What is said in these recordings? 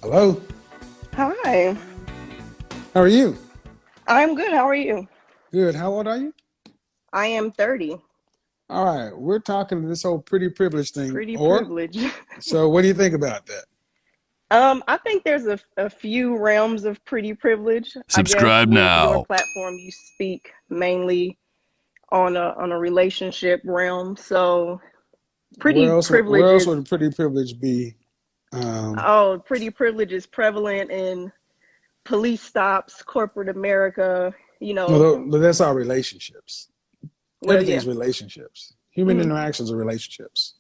Hello. Hi, How are you? I'm good. How are you? Good. How old are you? I am 30. All right. We're talking this whole pretty privilege thing. Pretty Or privileged. so what do you think about that? I think there's a few realms of pretty privilege. I guess Subscribe with your now. platform, you speak mainly on a relationship realm. So Where pretty else where privilege else is would pretty privilege be? Um, pretty privilege is prevalent in police stops, corporate America. You know, but that's our relationships. well, yeah, Everything's relationships. Human hmm interactions are relationships.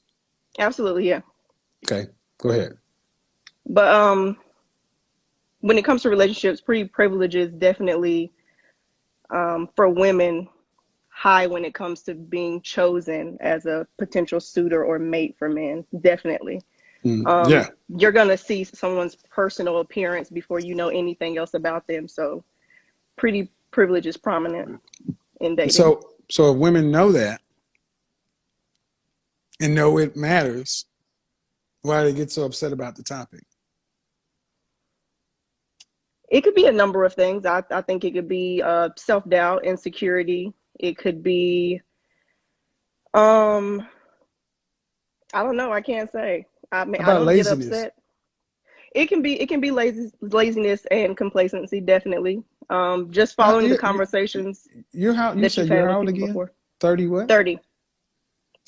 absolutely, yeah. Okay. Go ahead. But when it comes to relationships, pretty privilege is definitely for women high when it comes to being chosen as a potential suitor or mate for men. Definitely. Yeah. You're going to see someone's personal appearance before you know anything else about them. So, pretty privilege is prominent in dating. So if women know that and know it matters, why do they get so upset about the topic? It could be a number of things. I think it could be self doubt, insecurity. It could be, um, I don't know. I can't say. I mean, How I about don't get laziness? upset. It can be laziness and complacency, definitely. Just Uh, following the you, you, conversations you that said you've had you're with how old people again? before. 30 what? 30,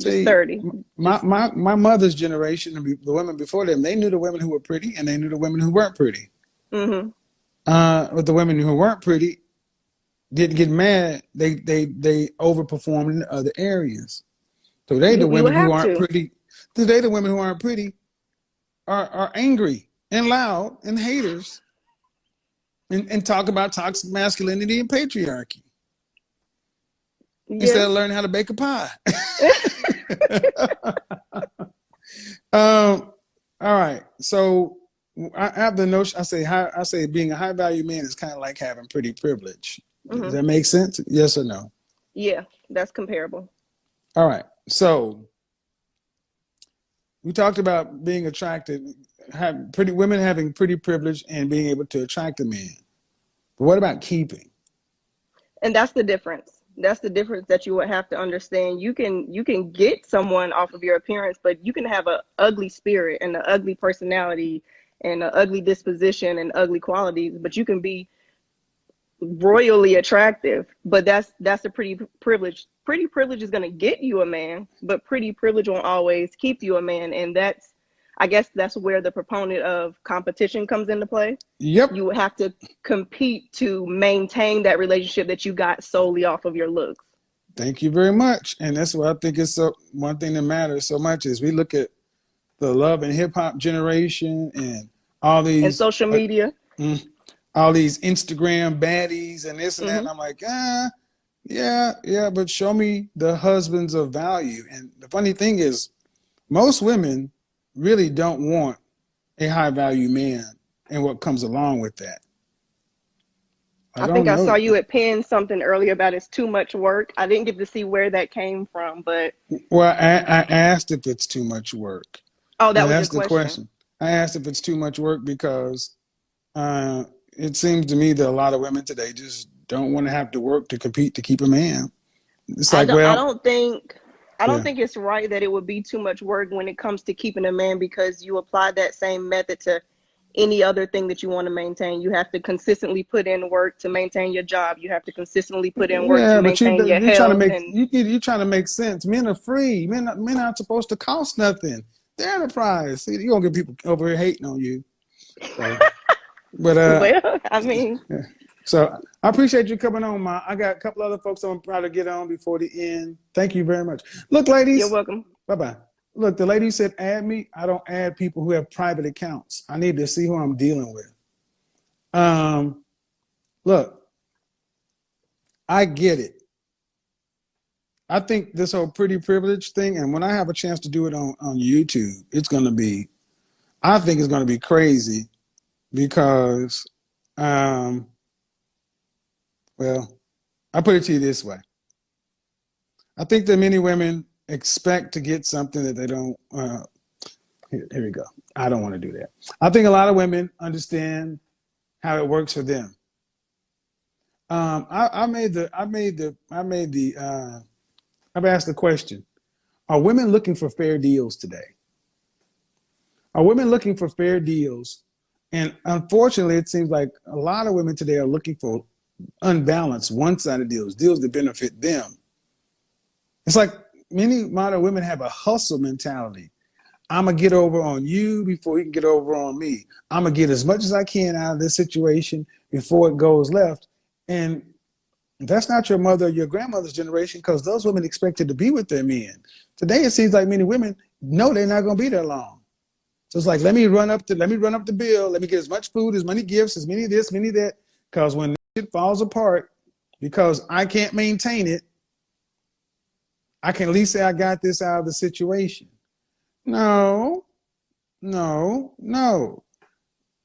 just See, 30. my, Just my my mother's generation, the women before them, they knew the women who were pretty and they knew the women who weren't pretty. hmm But the women who weren't pretty didn't get mad. They overperformed in other areas. Today, the you women would who have aren't to. pretty, today the women who aren't pretty are angry and loud and haters and talk about toxic masculinity and patriarchy instead Yeah. of learning how to bake a pie. Um, all right. So I have the notion. I say being a high value man is kind of like having pretty privilege. Does hmm that make sense? Yes or no? Yeah, that's comparable. All right. So we talked about being attracted, have pretty women having pretty privilege and being able to attract a man. But what about keeping? And that's the difference. That's the difference that you would have to understand. You can get someone off of your appearance, but you can have a ugly spirit and an ugly personality and an ugly disposition and ugly qualities, but you can be royally attractive. But that's a pretty privilege. Pretty privilege is going to get you a man, but pretty privilege won't always keep you a man. And that's, I guess that's where the proponent of competition comes into play. Yep. You would have to compete to maintain that relationship that you got solely off of your looks. Thank you very much. And that's what I think is one thing that matters so much is we look at the love and hip hop generation and all And these social media. mm, all these Instagram baddies and this and that. hmm And I'm like, yeah, but show me the husbands of value. And the funny thing is, most women really don't want a high value man and what comes along with that. I I think don't I saw know. you at Penn something earlier about it's too much work. I didn't get to see where that came from, but Well, I asked if it's too much work. oh, And that was your that's the question. question. I asked if it's too much work because uh, it seems to me that a lot of women today just don't want to have to work to compete to keep a man. It's I like, don't I well, don't think I don't yeah, think it's right that it would be too much work when it comes to keeping a man because you apply that same method to any other thing that you want to maintain. You have to consistently put in work to maintain your job. You have to consistently put in work to yeah, but maintain your you're trying to health. make And you're trying to make sense. Men are free. Men aren't supposed to cost nothing. They're enterprise. See, you're gonna get people over here hating on you. So, but well, I mean, yeah. So I appreciate you coming on, Ma. I got a couple other folks I'm proud to get on before the end. Thank you very much. Look, you're ladies, welcome. bye bye. Look, the lady said add me. I don't add people who have private accounts. I need to see who I'm dealing with. Um, look, I get it. I think this whole pretty privilege thing, and when I have a chance to do it on YouTube, it's gonna be, I think it's gonna be crazy because um, well, I put it to you this way. I think that many women expect to get something that they don't Here we go. I don't want to do that. I think a lot of women understand how it works for them. I've asked the question: are women looking for fair deals today? Are women looking for fair deals? And unfortunately, it seems like a lot of women today are looking for unbalanced, one-sided deals, deals that benefit them. It's like many modern women have a hustle mentality. I'm going to get over on you before you can get over on me. I'm going to get as much as I can out of this situation before it goes left. And that's not your mother or your grandmother's generation, because those women expected to be with their men. Today, it seems like many women know they're not going to be there long. So it's like, let me run up the bill. Let me get as much food, as many gifts, as many this, many that. Because when it falls apart, because I can't maintain it, I can at least say I got this out of the situation. No.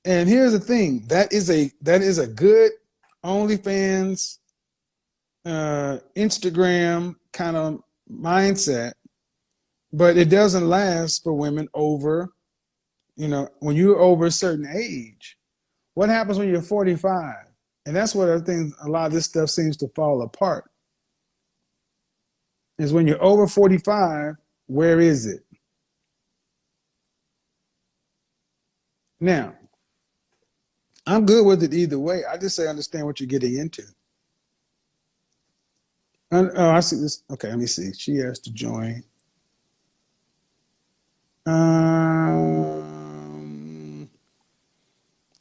And here's the thing: that is a good OnlyFans, Instagram kind of mindset, but it doesn't last for women over, when you're over a certain age. What happens when you're 45? And that's what I think a lot of this stuff seems to fall apart. Is when you're over 45, where is it? Now, I'm good with it either way. I just say understand what you're getting into. Oh, I see this. Okay, let me see. She has to join.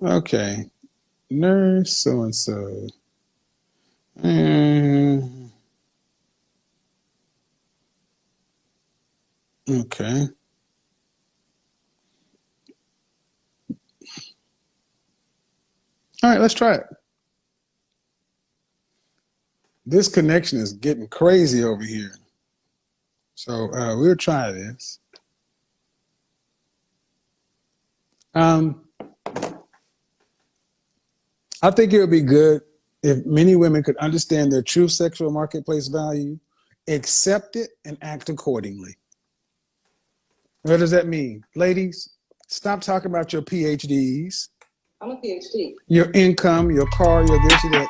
Okay. Nurse so-and-so. Okay. All right, let's try it. This connection is getting crazy over here. So we'll try this. I think it would be good if many women could understand their true sexual marketplace value, accept it, and act accordingly. What does that mean? Ladies, stop talking about your PhDs. I'm a PhD. Your income, your car, your this, your that.